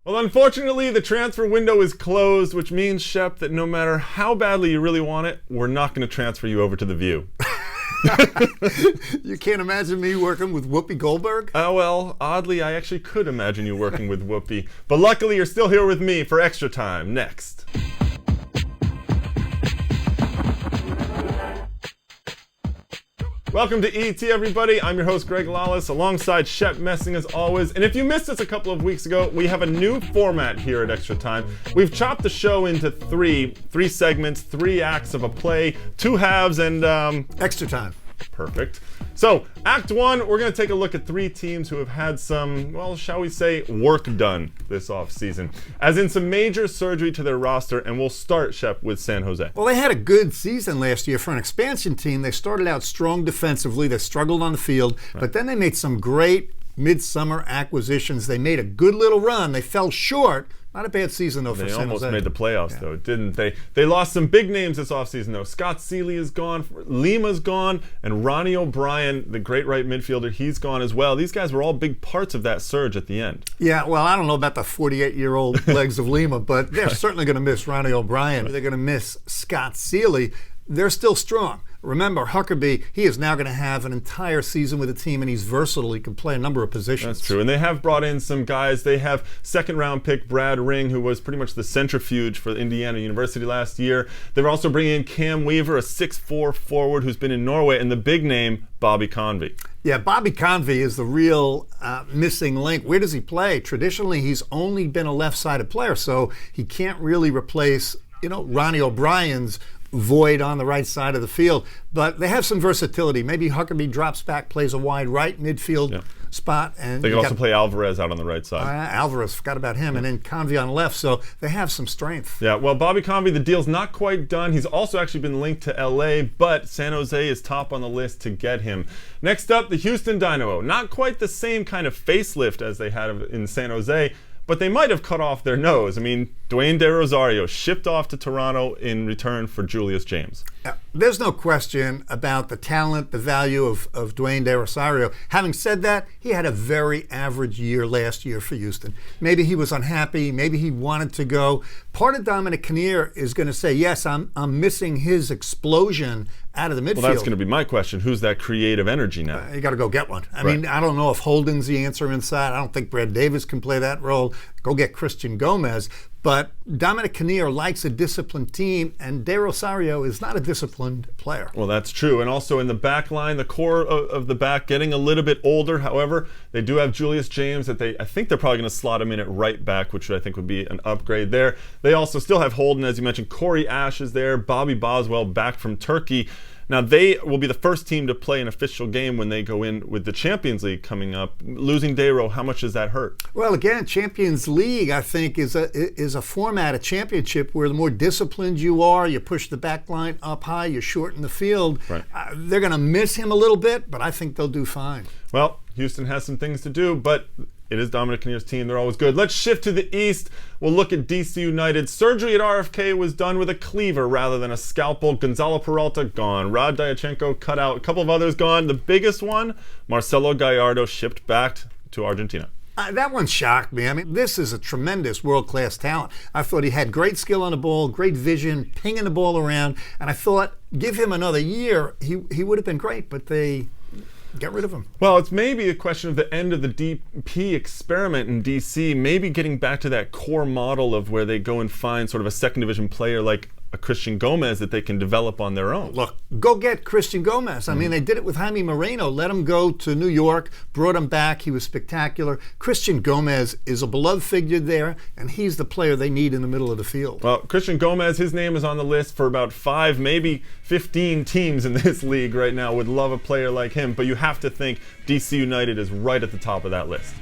Well, unfortunately, the transfer window is closed, which means, Shep, that no matter how badly you really want it, we're not going to transfer you over to The View. You can't imagine me working with Whoopi Goldberg? Well, oddly, I actually could imagine you working with Whoopi. But luckily, you're still here with me for Extra Time next. Welcome to ET, everybody. I'm your host, Greg Lalas, alongside Shep Messing as always. And if you missed us a couple of weeks ago, we have a new format here at Extra Time. We've chopped the show into three segments, 3 acts of a play, 2 halves, and Extra Time. Perfect. So, Act 1, we're going to take a look at 3 teams who have had some, well, shall we say, work done this offseason. As in some major surgery to their roster, and we'll start, Shep, with San Jose. Well, they had a good season last year for an expansion team. They started out strong defensively. They struggled on the field, but then they made some great midsummer acquisitions. They made a good little run. They fell short. Not a bad season, though, for San Jose. They almost made the playoffs, though, didn't they? They lost some big names this offseason, though. Scott Seeley is gone, Lima's gone, and Ronnie O'Brien, the great right midfielder, he's gone as well. These guys were all big parts of that surge at the end. Yeah, well, I don't know about the 48-year-old legs of Lima, but they're certainly going to miss Ronnie O'Brien. They're going to miss Scott Seeley. They're still strong. Remember, Huckabee, he is now going to have an entire season with the team, and he's versatile. He can play a number of positions. That's true. And they have brought in some guys. They have second-round pick Brad Ring, who was pretty much the centrifuge for Indiana University last year. They're also bringing in Cam Weaver, a 6'4 forward who's been in Norway, and the big name, Bobby Convey. Yeah, Bobby Convey is the real missing link. Where does he play? Traditionally, he's only been a left-sided player, so he can't really replace, Ronnie O'Brien's void on the right side of the field. But they have some versatility. Maybe Huckabee drops back, plays a wide right midfield spot. And they can also play Alvarez out on the right side. Alvarez, forgot about him. And then Convey on the left. So they have some strength. Yeah, well, Bobby Convey, the deal's not quite done. He's also actually been linked to LA, but San Jose is top on the list to get him. Next up, the Houston Dynamo. Not quite the same kind of facelift as they had in San Jose, but they might have cut off their nose. I mean, Dwayne De Rosario shipped off to Toronto in return for Julius James. There's no question about the talent, the value of Dwayne De Rosario. Having said that, he had a very average year last year for Houston. Maybe he was unhappy. Maybe he wanted to go. Part of Dominic Kinnear is going to say, yes, I'm missing his explosion out of the midfield. Well, that's going to be my question. Who's that creative energy now? You got to go get one. I mean, I don't know if Holden's the answer inside. I don't think Brad Davis can play that role. Go get Christian Gomez. But Dominic Kinnear likes a disciplined team, and De Rosario is not a disciplined player. Well, that's true. And also in the back line, the core of the back getting a little bit older. However, they do have Julius James that I think they're probably going to slot him in at right back, which I think would be an upgrade there. They also still have Holden, as you mentioned. Corey Ash is there. Bobby Boswell back from Turkey. Now, they will be the first team to play an official game when they go in with the Champions League coming up. Losing Dayro, how much does that hurt? Well, again, Champions League, I think, is a format, a championship, where the more disciplined you are, you push the back line up high, you shorten the field. Right. They're going to miss him a little bit, but I think they'll do fine. Well, Houston has some things to do, but it is Dominic Kinnear's team. They're always good. Let's shift to the East. We'll look at DC United. Surgery at RFK was done with a cleaver rather than a scalpel. Gonzalo Peralta gone. Rod Diachenko cut out. A couple of others gone. The biggest one, Marcelo Gallardo shipped back to Argentina. That one shocked me. I mean, this is a tremendous world-class talent. I thought he had great skill on the ball, great vision, pinging the ball around, and I thought, give him another year, he would have been great, but they get rid of him. Well, it's maybe a question of the end of the DP experiment in DC, maybe getting back to that core model of where they go and find sort of a second division player like a Christian Gomez that they can develop on their own. Look, go get Christian Gomez. I mean, they did it with Jaime Moreno. Let him go to New York, brought him back. He was spectacular. Christian Gomez is a beloved figure there, and he's the player they need in the middle of the field. Well, Christian Gomez, his name is on the list for about 5, maybe 15 teams in this league right now would love a player like him, but you have to think DC United is right at the top of that list.